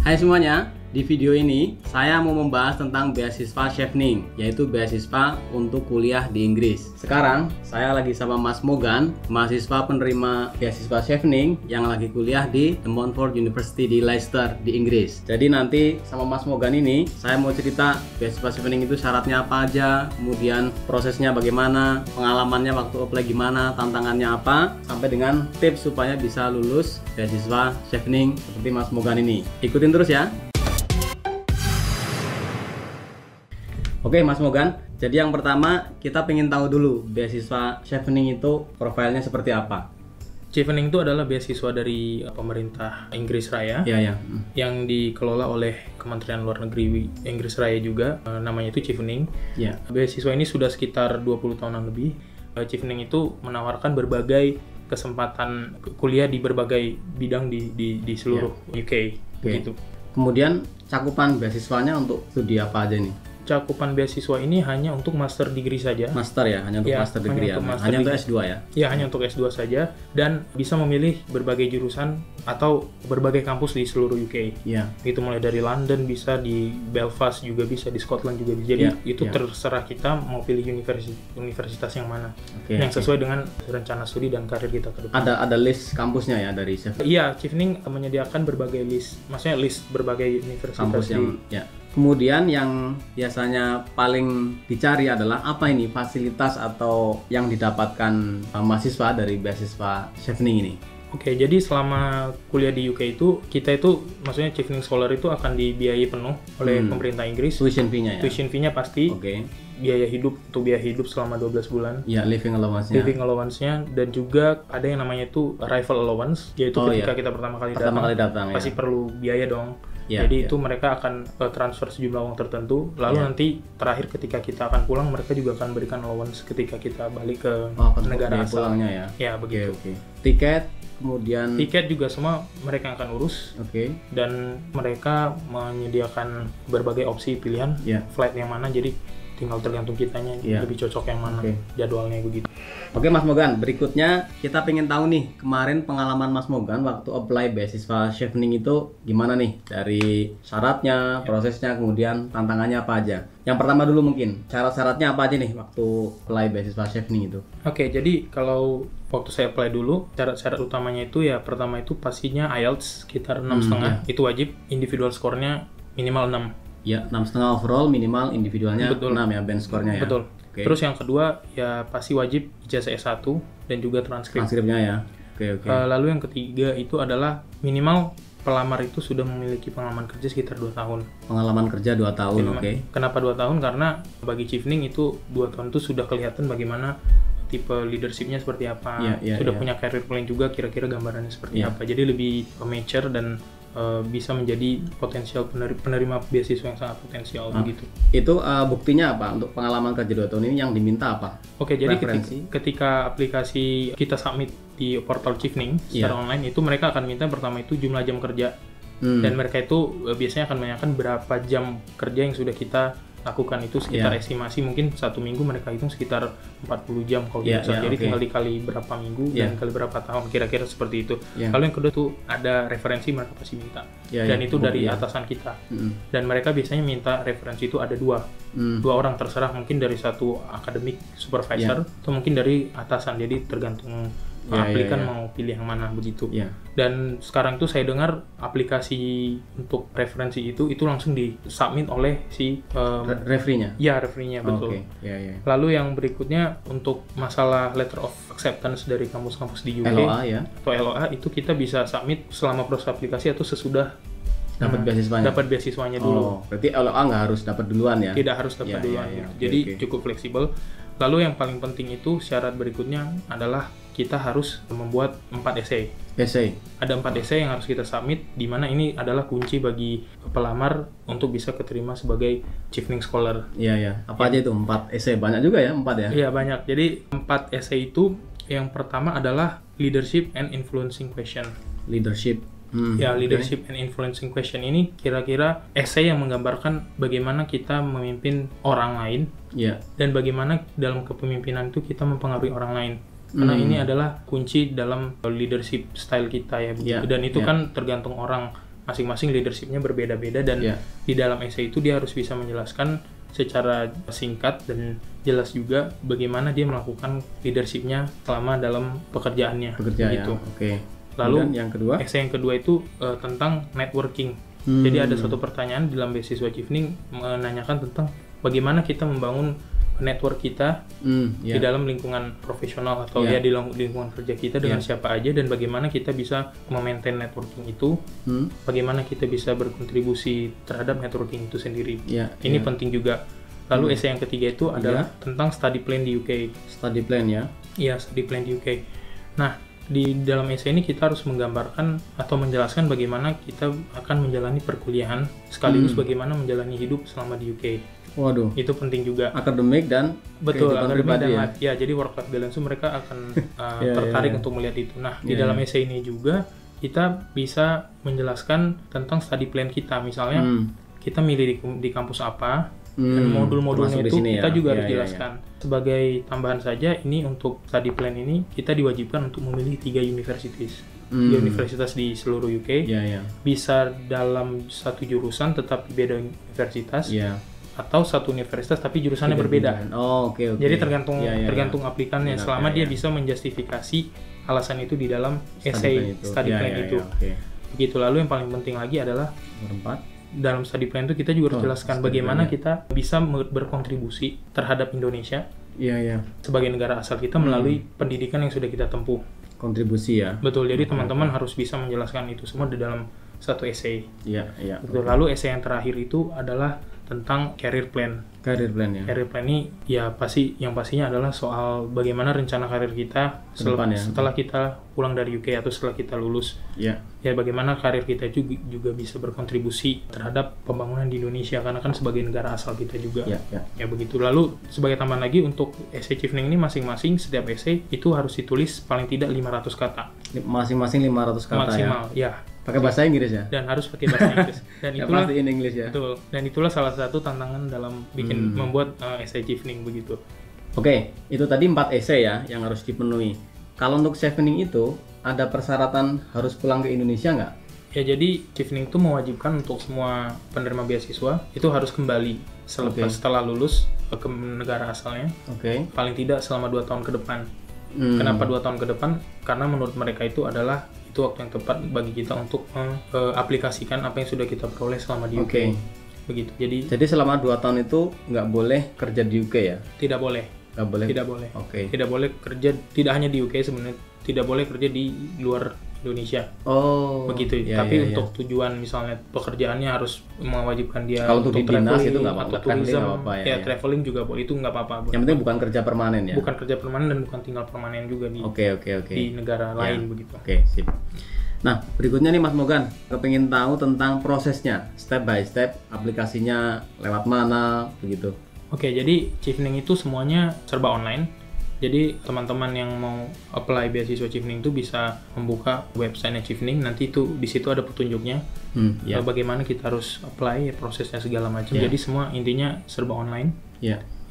Hai semuanya, di video ini saya mau membahas tentang beasiswa Chevening, yaitu beasiswa untuk kuliah di Inggris. Sekarang saya lagi sama Mas Mogan, mahasiswa penerima beasiswa Chevening yang lagi kuliah di The Montfort University di Leicester di Inggris. Jadi nanti sama Mas Mogan ini saya mau cerita beasiswa Chevening itu syaratnya apa aja, kemudian prosesnya bagaimana, pengalamannya waktu apply gimana, tantangannya apa, sampai dengan tips supaya bisa lulus beasiswa Chevening seperti Mas Mogan ini. Ikutin terus ya. Oke Mas Mogan, jadi yang pertama kita pengen tahu dulu beasiswa Chevening itu profilnya seperti apa? Chevening itu adalah beasiswa dari pemerintah Inggris Raya yang dikelola oleh Kementerian Luar Negeri Inggris Raya juga, namanya itu Chevening. Beasiswa ini sudah sekitar 20 tahunan lebih. Chevening itu menawarkan berbagai kesempatan kuliah di berbagai bidang di seluruh UK. Begitu. Kemudian cakupan beasiswanya untuk studi apa aja nih? Cakupan beasiswa ini hanya untuk master degree saja. Master ya, hanya untuk master degree ya. Hanya untuk S2 ya? Ya, hanya untuk S2 saja, dan bisa memilih berbagai jurusan atau berbagai kampus di seluruh UK. Itu mulai dari London, bisa di Belfast juga bisa, di Scotland juga bisa. Jadi itu terserah kita mau pilih universitas yang mana. Yang sesuai dengan rencana studi dan karir kita ke depan. Ada list kampusnya ya dari Chevening? Iya, Chevening menyediakan berbagai list, maksudnya list berbagai universitas kampus yang Kemudian yang biasanya paling dicari adalah apa ini fasilitas atau yang didapatkan mahasiswa dari beasiswa Chevening ini? Oke, jadi selama kuliah di UK itu, kita itu, maksudnya Chevening Scholar itu akan dibiayai penuh oleh pemerintah Inggris. Tuition fee-nya ya? Tuition fee-nya pasti. Biaya hidup selama 12 bulan. Ya, living allowance-nya. Living allowance-nya, dan juga ada yang namanya itu arrival allowance, yaitu ketika kita pertama kali datang pasti perlu biaya dong. Jadi itu mereka akan transfer sejumlah uang tertentu, lalu nanti terakhir ketika kita akan pulang, mereka juga akan berikan allowance ketika kita balik ke negara asal. Pulangnya ya? Ya, begitu. Tiket, kemudian tiket juga semua mereka akan urus. Dan mereka menyediakan berbagai opsi pilihan flight yang mana, jadi tinggal tergantung kitanya lebih cocok yang mana jadwalnya begitu. Oke Mas Mogan, berikutnya kita pengen tahu nih, kemarin pengalaman Mas Mogan waktu apply beasiswa Chevening itu gimana nih? Dari syaratnya, prosesnya, kemudian tantangannya apa aja? Yang pertama dulu mungkin, syarat-syaratnya apa aja nih waktu apply beasiswa Chevening itu? Oke, jadi kalau waktu saya apply dulu, syarat-syarat utamanya itu ya pertama itu pastinya IELTS sekitar 6,5, itu wajib, individual score-nya minimal 6. Ya, 6,5 overall, minimal individualnya 6 ya, band score-nya ya. Betul. Terus yang kedua ya pasti wajib ijazah S1 dan juga transkripnya ya. Lalu yang ketiga itu adalah minimal pelamar itu sudah memiliki pengalaman kerja sekitar 2 tahun. Pengalaman kerja 2 tahun, Kenapa 2 tahun? Karena bagi Chevening itu 2 tahun itu sudah kelihatan bagaimana tipe leadershipnya seperti apa, sudah punya career plan juga, kira-kira gambarannya seperti apa. Jadi lebih mature dan bisa menjadi potensial penerima beasiswa yang sangat potensial begitu. Itu buktinya apa untuk pengalaman kerja 2 tahun ini, yang diminta apa? Oke, jadi ketika aplikasi kita submit di portal Chevening secara online, itu mereka akan minta pertama itu jumlah jam kerja. Dan mereka itu biasanya akan menanyakan berapa jam kerja yang sudah kita lakukan, itu sekitar estimasi mungkin 1 minggu mereka hitung sekitar 40 jam kalau jadi tinggal dikali berapa minggu dan kali berapa tahun, kira-kira seperti itu. Kalau yang kedua tuh ada referensi, mereka pasti minta dan itu dari atasan kita. Dan mereka biasanya minta referensi itu ada dua orang, terserah, mungkin dari satu academic supervisor atau mungkin dari atasan, jadi tergantung aplikan mau pilih yang mana begitu. Dan sekarang tuh saya dengar aplikasi untuk referensi itu langsung disubmit oleh si referee-nya. Ya, referee-nya, betul. Lalu yang berikutnya untuk masalah letter of acceptance dari kampus-kampus di UK atau LOA itu kita bisa submit selama proses aplikasi atau sesudah dapat beasiswanya dulu. Berarti LOA nggak harus dapat duluan ya? Tidak harus dapat duluan. Jadi cukup fleksibel. Lalu yang paling penting itu syarat berikutnya adalah kita harus membuat 4 essay. Ada 4 essay yang harus kita submit, di mana ini adalah kunci bagi pelamar untuk bisa keterima sebagai Chevening Scholar. Apa aja itu 4 essay? Banyak juga ya 4 ya? Iya, banyak. Jadi 4 essay itu, yang pertama adalah leadership and influencing question. Leadership Leadership and influencing question ini kira-kira essay yang menggambarkan bagaimana kita memimpin orang lain dan bagaimana dalam kepemimpinan itu kita mempengaruhi orang lain. Karena ini adalah kunci dalam leadership style kita ya. Dan itu kan tergantung orang masing-masing leadership-nya berbeda-beda, dan di dalam essay itu dia harus bisa menjelaskan secara singkat dan jelas juga bagaimana dia melakukan leadership-nya selama dalam pekerjaannya. Gitu. Lalu yang kedua, essay yang kedua itu tentang networking. Jadi ada suatu pertanyaan dalam beasiswa Chevening menanyakan tentang bagaimana kita membangun network kita di dalam lingkungan profesional atau di lingkungan kerja kita dengan siapa aja, dan bagaimana kita bisa memaintain networking itu, bagaimana kita bisa berkontribusi terhadap networking itu sendiri. Ini penting juga. Lalu essay yang ketiga itu adalah tentang study plan di UK. Study plan ya? Iya, study plan di UK. Nah, di dalam essay ini kita harus menggambarkan atau menjelaskan bagaimana kita akan menjalani perkuliahan sekaligus bagaimana menjalani hidup selama di UK. Waduh, itu penting juga. Akademik dan akademik dan jadi work life balance mereka akan tertarik untuk melihat itu. Nah, di dalam essay ini juga kita bisa menjelaskan tentang study plan kita. Misalnya kita milih di kampus apa dan modul-modulnya itu kita juga harus jelaskan. Sebagai tambahan saja, ini untuk study plan ini kita diwajibkan untuk memilih 3 universitas. 3 universitas di seluruh UK. Bisa dalam satu jurusan tetapi beda universitas. Atau satu universitas tapi jurusannya berbeda. Jadi tergantung aplikannya, selama dia bisa menjustifikasi alasan itu di dalam essay study plan itu. Begitu. Lalu yang paling penting lagi adalah dalam study plan itu kita juga harus jelaskan bagaimana kita bisa berkontribusi terhadap Indonesia sebagai negara asal kita melalui pendidikan yang sudah kita tempuh. Kontribusi ya. Betul. Jadi teman-teman harus bisa menjelaskan itu semua di dalam satu essay. Betul. Lalu essay yang terakhir itu adalah tentang career plan. Career plan ya. Career plan ini pastinya adalah soal bagaimana rencana karir kita setelah kita pulang dari UK atau setelah kita lulus. Ya bagaimana karir kita juga bisa berkontribusi terhadap pembangunan di Indonesia karena kan sebagai negara asal kita juga. Ya begitu. Lalu sebagai tambahan lagi untuk essay Chevening ini masing-masing setiap essay itu harus ditulis paling tidak 500 kata. Masing-masing 500 kata maksimal, ya. Pakai bahasa Inggris ya? Dan harus pakai bahasa Inggris. Dan itulah in English ya. Betul. Dan itulah salah satu tantangan dalam membuat essay Chevening begitu. Oke, itu tadi 4 essay ya yang harus dipenuhi. Kalau untuk Chevening itu ada persyaratan harus pulang ke Indonesia nggak? Ya, jadi Chevening itu mewajibkan untuk semua penerima beasiswa itu harus kembali setelah lulus ke negara asalnya. Paling tidak selama 2 tahun ke depan. Kenapa 2 tahun ke depan? Karena menurut mereka itu adalah waktu yang tepat bagi kita untuk aplikasikan apa yang sudah kita peroleh selama di UK. Begitu. Jadi selama 2 tahun itu nggak boleh kerja di UK ya? Tidak boleh. Nggak boleh? Tidak boleh. Tidak boleh kerja, tidak hanya di UK sebenarnya, tidak boleh kerja di luar Indonesia. Begitu. Tapi untuk tujuan misalnya pekerjaannya harus mewajibkan dia kalau untuk dinas itu nggak apa-apa, tourism, traveling juga boleh, itu nggak apa-apa. Yang penting bukan kerja permanen ya? Bukan kerja permanen dan bukan tinggal permanen juga di di negara lain begitu. Sip. Nah, berikutnya nih Mas Mogan, kepingin tahu tentang prosesnya, step by step, aplikasinya lewat mana, begitu. Jadi Chevening itu semuanya serba online. Jadi teman-teman yang mau apply beasiswa Chevening itu bisa membuka website Chevening, nanti itu di situ ada petunjuknya. Bagaimana kita harus apply, prosesnya segala macam. Jadi semua intinya serba online.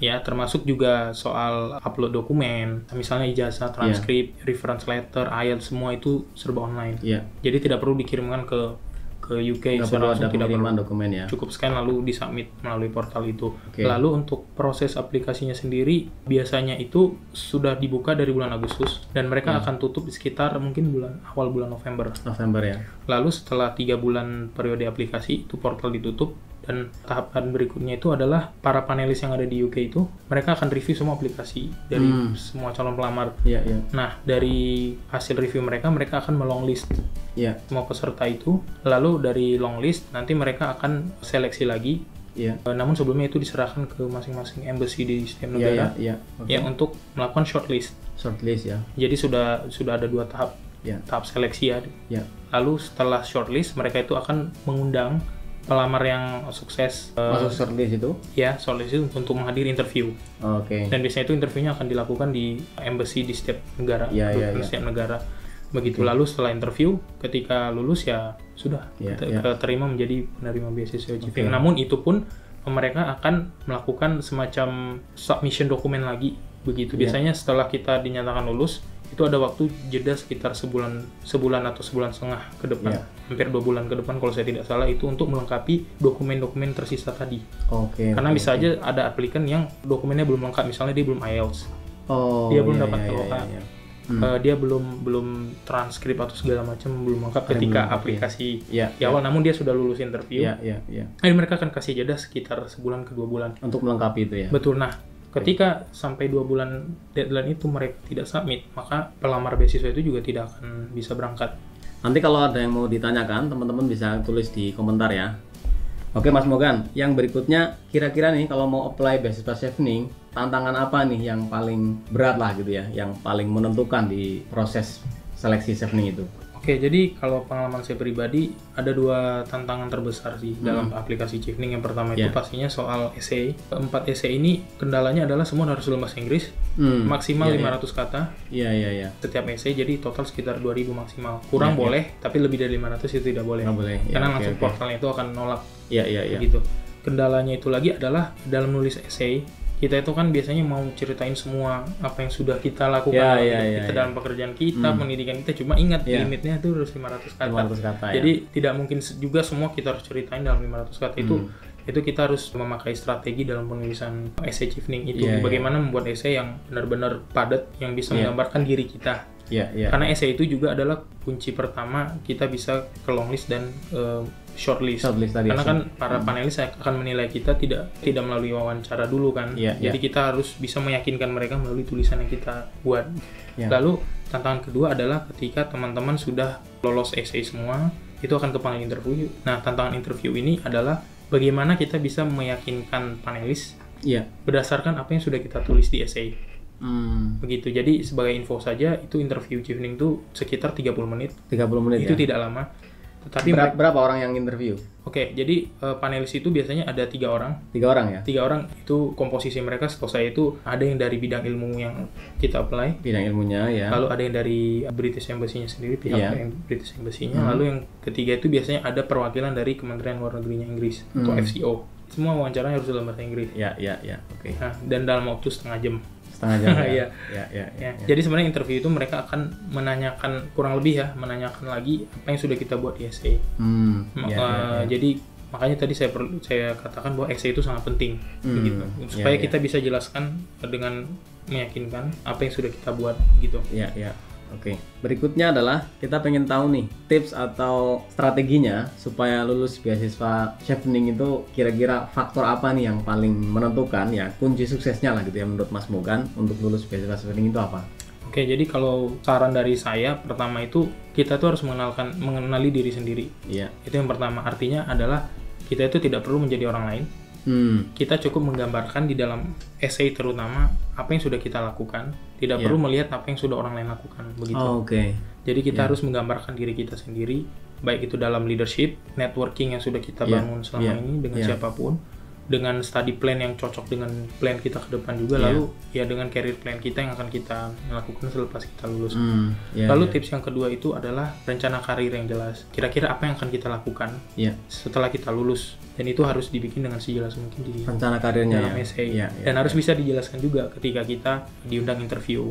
Ya, termasuk juga soal upload dokumen, misalnya ijazah, transkrip, reference letter, IELTS, semua itu serba online. Jadi tidak perlu dikirimkan ke UK, tidak perlu dokumen ya. Cukup scan lalu disubmit melalui portal itu. Lalu untuk proses aplikasinya sendiri biasanya itu sudah dibuka dari bulan Agustus dan mereka akan tutup di sekitar mungkin awal bulan November ya. Lalu setelah 3 bulan periode aplikasi itu portal ditutup. Dan tahapan berikutnya itu adalah para panelis yang ada di UK itu mereka akan review semua aplikasi dari semua calon pelamar. Nah, dari hasil review mereka akan melonglist semua peserta itu. Lalu dari longlist nanti mereka akan seleksi lagi. Namun sebelumnya itu diserahkan ke masing-masing embassy di setiap negara untuk melakukan shortlist ya. Jadi sudah ada 2 tahap tahap seleksi ya. Lalu setelah shortlist mereka itu akan mengundang pelamar yang sukses masuk shortlist itu? Shortlist itu untuk menghadiri interview. Dan biasanya itu interviewnya akan dilakukan di embassy di setiap negara, setiap negara. Begitu. Lalu setelah interview, ketika lulus ya sudah terima menjadi penerima beasiswa Chevening. Namun itu pun mereka akan melakukan semacam submission dokumen lagi. Begitu. Biasanya setelah kita dinyatakan lulus, itu ada waktu jeda sekitar sebulan atau sebulan setengah ke depan, hampir 2 bulan ke depan kalau saya tidak salah, itu untuk melengkapi dokumen-dokumen tersisa tadi. Karena bisa aja ada aplikan yang dokumennya belum lengkap, misalnya dia belum IELTS, dia belum dapat TOA, dia belum transkrip atau segala macam belum lengkap ketika aplikasi di awal, namun dia sudah lulus interview. Jadi mereka akan kasih jeda sekitar sebulan ke 2 bulan untuk melengkapi itu ya. Betul. Nah, ketika sampai 2 bulan deadline itu mereka tidak submit, maka pelamar beasiswa itu juga tidak akan bisa berangkat. Nanti kalau ada yang mau ditanyakan, teman-teman bisa tulis di komentar ya. Oke Mas Mogan, yang berikutnya kira-kira nih kalau mau apply beasiswa Chevening, tantangan apa nih yang paling berat lah gitu ya, yang paling menentukan di proses seleksi Chevening itu? Oke, jadi kalau pengalaman saya pribadi ada 2 tantangan terbesar sih dalam aplikasi Chevening. Yang pertama itu pastinya soal essay. 4 essay ini kendalanya adalah semua harus dalam bahasa Inggris, maksimal 500 kata setiap essay, jadi total sekitar 2000 maksimal. Kurang boleh, tapi lebih dari 500 itu tidak boleh. Karena langsung portalnya itu akan nolak. Gitu. Kendalanya itu lagi adalah dalam nulis essay, kita itu kan biasanya mau ceritain semua apa yang sudah kita lakukan kita dalam pekerjaan kita, pendidikan kita, cuma ingat limitnya itu harus 500 kata. 500 kata Jadi tidak mungkin juga semua kita harus ceritain dalam 500 kata. Itu kita harus memakai strategi dalam penulisan essay Chevening itu. Bagaimana membuat essay yang benar-benar padat, yang bisa menggambarkan diri kita. Karena essay itu juga adalah kunci pertama kita bisa ke longlist dan shortlist tadi. Karena kan para panelis akan menilai kita tidak melalui wawancara dulu kan. Jadi kita harus bisa meyakinkan mereka melalui tulisan yang kita buat. Lalu tantangan kedua adalah ketika teman-teman sudah lolos essay semua, itu akan ke panel interview. Nah, tantangan interview ini adalah bagaimana kita bisa meyakinkan panelis berdasarkan apa yang sudah kita tulis di essay. Begitu. Jadi sebagai info saja, itu interview Chevening itu sekitar 30 menit. 30 menit itu tidak lama. Tetapi berapa orang yang interview? Oke, jadi panelis itu biasanya ada 3 orang. 3 orang ya? 3 orang itu komposisi mereka, setahu saya itu ada yang dari bidang ilmu yang kita apply. Bidang ilmunya ya. Lalu ada yang dari British Embassy-nya sendiri, pihak yang British Embassy-nya. Lalu yang ketiga itu biasanya ada perwakilan dari Kementerian Luar Negerinya Inggris atau FCO. Semua wawancaranya harus dalam bahasa Inggris. Oke. Nah, dan dalam waktu setengah jam. Ya. Jadi sebenarnya interview itu mereka akan menanyakan kurang lebih menanyakan lagi apa yang sudah kita buat di essay. Jadi makanya tadi saya katakan bahwa essay itu sangat penting begitu, supaya kita bisa jelaskan dengan meyakinkan apa yang sudah kita buat gitu. Oke. Berikutnya adalah kita pengen tahu nih tips atau strateginya supaya lulus beasiswa Chevening itu kira-kira faktor apa nih yang paling menentukan ya, kunci suksesnya lah gitu ya menurut Mas Mogan untuk lulus beasiswa Chevening itu apa? Oke, jadi kalau saran dari saya pertama itu kita tuh harus mengenali diri sendiri. Itu yang pertama. Artinya adalah kita itu tidak perlu menjadi orang lain. Kita cukup menggambarkan di dalam essay terutama apa yang sudah kita lakukan, tidak perlu melihat apa yang sudah orang lain lakukan begitu. Jadi kita harus menggambarkan diri kita sendiri, baik itu dalam leadership, networking yang sudah kita bangun selama ini dengan siapapun, dengan study plan yang cocok dengan plan kita ke depan juga, lalu dengan career plan kita yang akan kita lakukan selepas kita lulus. Lalu tips yang kedua itu adalah rencana karir yang jelas. Kira-kira apa yang akan kita lakukan setelah kita lulus, dan itu harus dibikin dengan sejelas mungkin di rencana karirnya dalam essay. Dan harus bisa dijelaskan juga ketika kita diundang interview.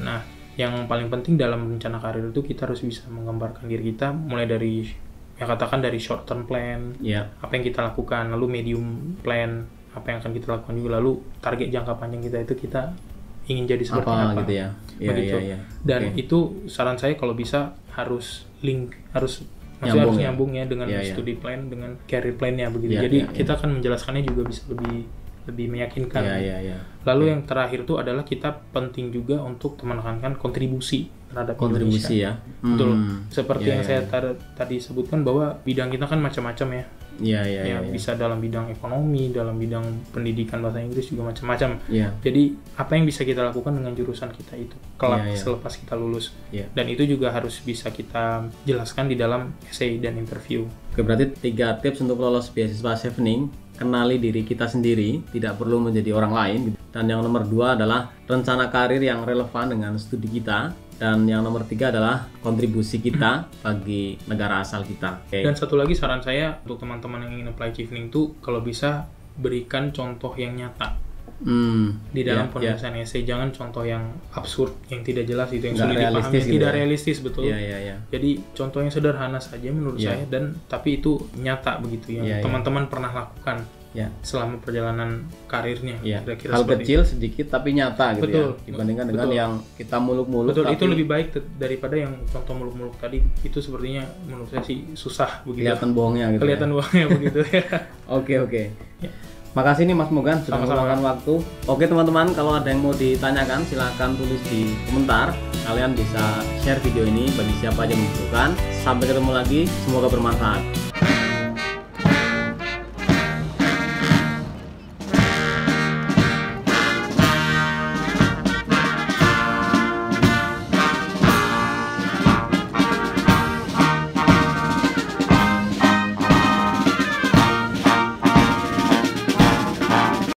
Nah, yang paling penting dalam rencana karir itu kita harus bisa menggambarkan diri kita mulai dari katakan dari short term plan, apa yang kita lakukan, lalu medium plan, apa yang akan kita lakukan juga, lalu target jangka panjang kita itu kita ingin jadi seperti apa gitu ya. Dan itu saran saya kalau bisa harus nyambung ya dengan studi plan, dengan career plan-nya begitu. Jadi kita akan menjelaskannya juga bisa lebih meyakinkan. Lalu yang terakhir itu adalah kita penting juga untuk menekankan kontribusi terhadap Indonesia. Betul. Seperti yang saya tadi sebutkan bahwa bidang kita kan macam-macam ya. Bisa dalam bidang ekonomi, dalam bidang pendidikan bahasa Inggris juga macam-macam. Jadi apa yang bisa kita lakukan dengan jurusan kita itu kelak selepas kita lulus. Dan itu juga harus bisa kita jelaskan di dalam essay dan interview. Oke, berarti 3 tips untuk lolos beasiswa Chevening. Kenali diri kita sendiri, tidak perlu menjadi orang lain. Dan yang nomor 2 adalah rencana karir yang relevan dengan studi kita. Dan yang nomor 3 adalah kontribusi kita bagi negara asal kita. Dan satu lagi saran saya untuk teman-teman yang ingin apply Chevening itu kalau bisa berikan contoh yang nyata. di dalam penulisan esai. Jangan contoh yang absurd, yang tidak jelas, itu yang Nggak sulit dipahami, realistis gitu tidak ya. realistis, betul. Iya. Jadi contoh yang sederhana saja menurut saya, dan tapi itu nyata begitu yang teman-teman pernah lakukan selama perjalanan karirnya. Kira-kira Hal seperti kecil sedikit tapi nyata gitu Betul. ya, dibandingkan dengan yang kita muluk-muluk. Betul, tapi itu lebih baik daripada yang contoh muluk-muluk tadi. Itu sepertinya menurut saya sih susah begitu. kelihatan bohongnya gitu. Kelihatan bohongnya begitu ya. Oke. Makasih nih Mas Mogan sudah meluangkan waktu. Oke teman-teman, kalau ada yang mau ditanyakan silahkan tulis di komentar. Kalian bisa share video ini bagi siapa aja yang membutuhkan. Sampai ketemu lagi, semoga bermanfaat.